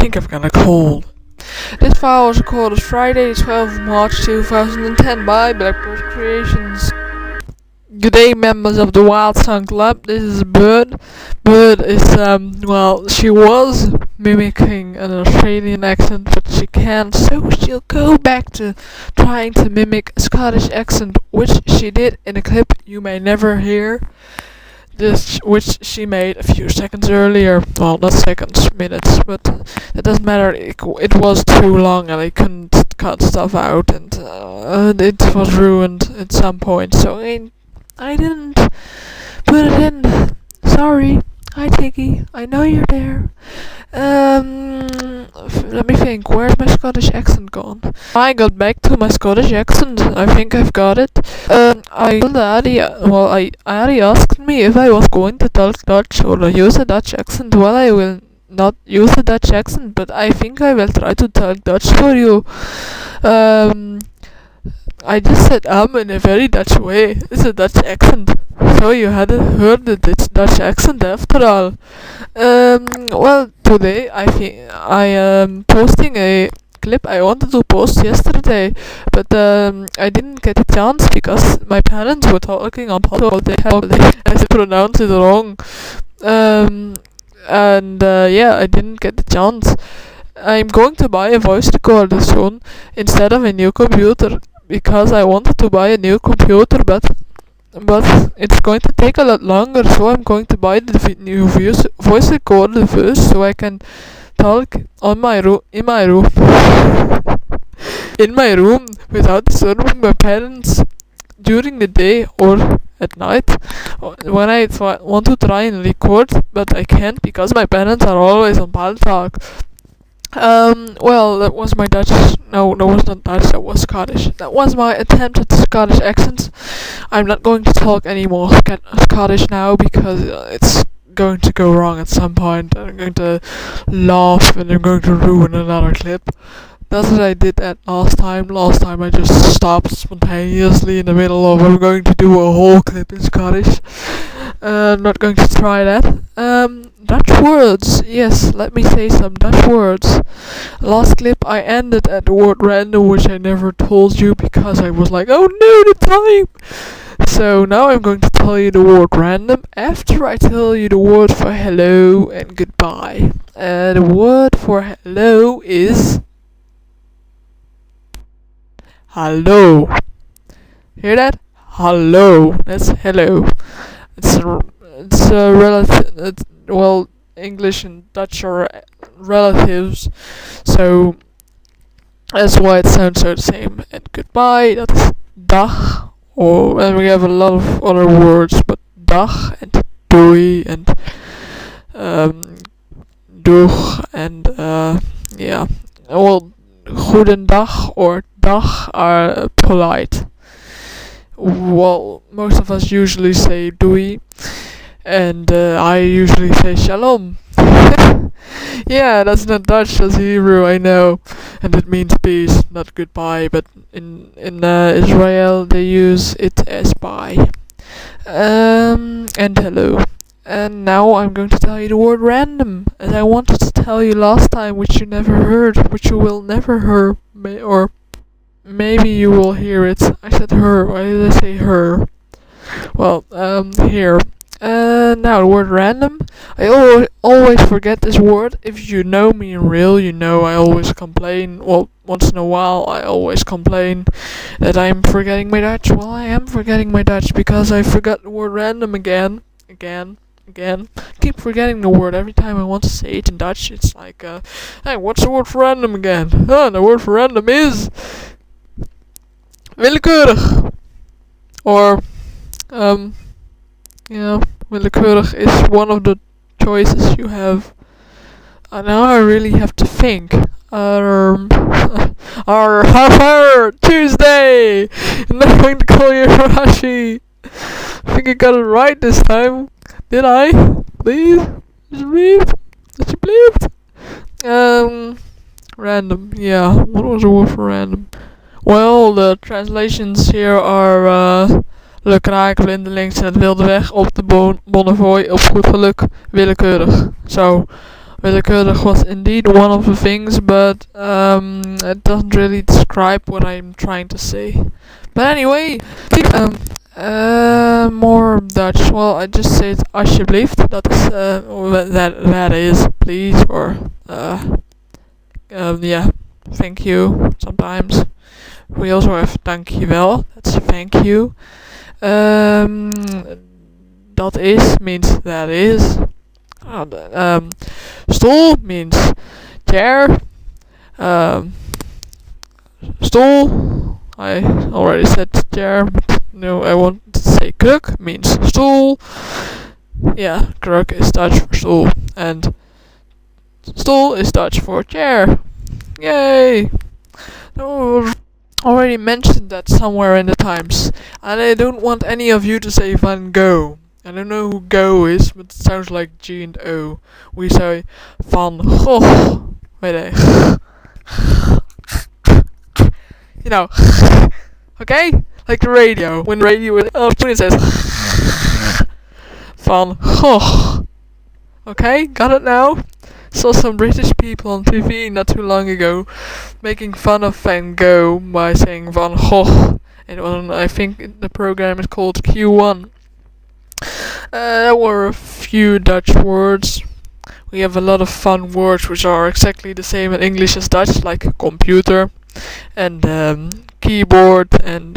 think I've got a cold. This file was recorded Friday, 12th of March 2010 by Blackbird Creations. Good day, members of the Wild Song Club. This is Bird. Bird is, she was mimicking an Australian accent, but she can't, so she'll go back to trying to mimic a Scottish accent, which she did in a clip you may never hear. Which she made a few seconds earlier. Well, not seconds, minutes, but it doesn't matter. It was too long and I couldn't cut stuff out, and it was ruined at some point, so I didn't put it in. Sorry. Hi, Tiggy. I know you're there. Let me think. Where's my Scottish accent gone? I got back to my Scottish accent. I think I've got it. Adi asked me if I was going to talk Dutch or use a Dutch accent. Well, I will not use a Dutch accent, but I think I will try to talk Dutch for you. I just said in a very Dutch way. It's a Dutch accent. So you hadn't heard the Dutch accent after all. Well, today I am posting a clip I wanted to post yesterday, but I didn't get a chance because my parents were talking on how they pronounce it wrong. I didn't get the chance. I'm going to buy a voice recorder soon instead of a new computer, because I wanted to buy a new computer, but it's going to take a lot longer, so I'm going to buy the new voice recorder first, so I can talk in my room without disturbing my parents during the day or at night when I want to try and record, but I can't because my parents are always on Paltalk. Well, that was my Dutch. No, that was not Dutch, that was Scottish. That was my attempt at Scottish accent. I'm not going to talk any more Scottish now because it's going to go wrong at some point. I'm going to laugh and I'm going to ruin another clip. That's what I did that last time. Last time I just stopped spontaneously in the middle of I'm going to do a whole clip in Scottish. I'm not going to try that. Dutch words. Yes, let me say some Dutch words. Last clip I ended at the word random, which I never told you because I was like, oh no, the time! So now I'm going to tell you the word random after I tell you the word for hello and goodbye. The word for hello is hello. Hear that? Hello. That's hello. It's a relative. Well, English and Dutch are relatives, so that's why it sounds so the same. And goodbye, that's dag. And we have a lot of other words, but dag and doei and doeg and yeah. Well, goedendag or dag are polite. Well, most of us usually say doei, and I usually say shalom. Yeah, that's not Dutch, that's Hebrew, I know, and it means peace, not goodbye, but in Israel they use it as bye. And hello. And now I'm going to tell you the word random, as I wanted to tell you last time, which you never heard, which you will never hear, or maybe you will hear it. I said her. Why did I say her? Well, here. Now the word random. I always forget this word. If you know me in real, you know I always complain. Well, once in a while I always complain that I'm forgetting my Dutch. Well, I am forgetting my Dutch because I forgot the word random again. I keep forgetting the word every time I want to say it in Dutch. It's like, hey, what's the word for random again? The word for random is willekeurig. Or, willekeurig is one of the choices you have. Now I really have to think. Tuesday! And I'm going to call you Rashi. I think I got it right this time. Did I? Please? Did you believe? Random. Yeah, what was the word for random? Well, the translations here are Le kraak, blindelings en het wilde weg op de Bonnefoy op goed geluk, willekeurig. So, willekeurig was indeed one of the things, but it doesn't really describe what I'm trying to say. But anyway, more Dutch. Well, I just say it alsjeblieft. That is that is please, or yeah, thank you. Sometimes we also have dankjewel. That's thank you. Dat is means that is. Stoel means chair. Stoel. I already said chair, but no, I want to say kruk means stoel. Yeah, kruk is Dutch for stoel, and stoel is Dutch for chair. Yay! Oh, already mentioned that somewhere in the Times, and I don't want any of you to say Van Gogh. I don't know who Go is, but it sounds like G and O. We say Van Gogh. Wait, you know, okay? Like the radio. When radio when it says Van Gogh. Okay, got it now? Saw some British people on TV not too long ago making fun of Van Gogh by saying Van Gogh. I think the program is called Q1. There were a few Dutch words. We have a lot of fun words which are exactly the same in English as Dutch, like computer and keyboard and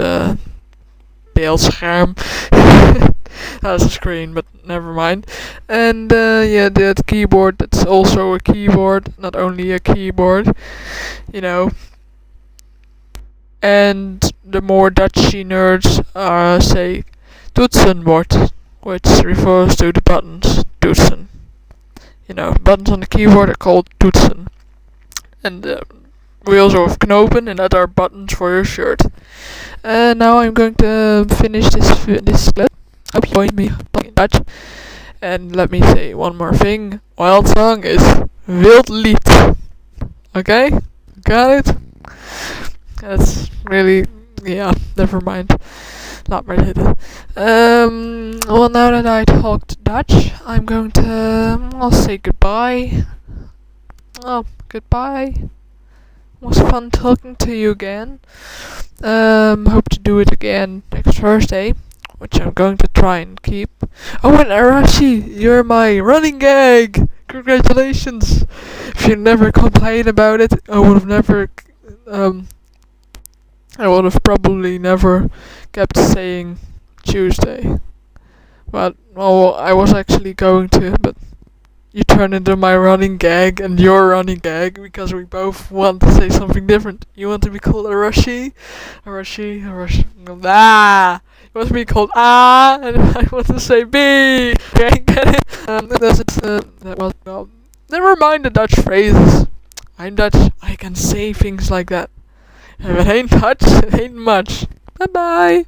beeldscherm. That's a screen, but never mind. And yeah, that keyboard, that's also a keyboard, not only a keyboard, you know. And the more Dutchy nerds say toetsenbord, which refers to the buttons, toetsen. You know, buttons on the keyboard are called toetsen. And we also have knopen, and that are buttons for your shirt. Now I'm going to finish this clip. Hope you join me in Dutch. And let me say one more thing. Wild song is wild lied. Okay? Got it? That's really, yeah, never mind. Laat maar zitten. Well, now that I talked Dutch, I'm going to, I'll say goodbye. Oh, goodbye. It was fun talking to you again. Hope to do it again next Thursday, which I'm going to try and keep. Oh, and Arashi, you're my running gag! Congratulations! If you never complained about it, I would have probably never kept saying Tuesday. But, well, I was actually going to, but you turned into my running gag and your running gag because we both want to say something different. You want to be called Arashi? Ah! You want to be called Ah! And I want to say B! Okay, get it? That was, well, never mind the Dutch phrases. I'm Dutch, I can say things like that. If it ain't Dutch, it ain't much. Bye bye!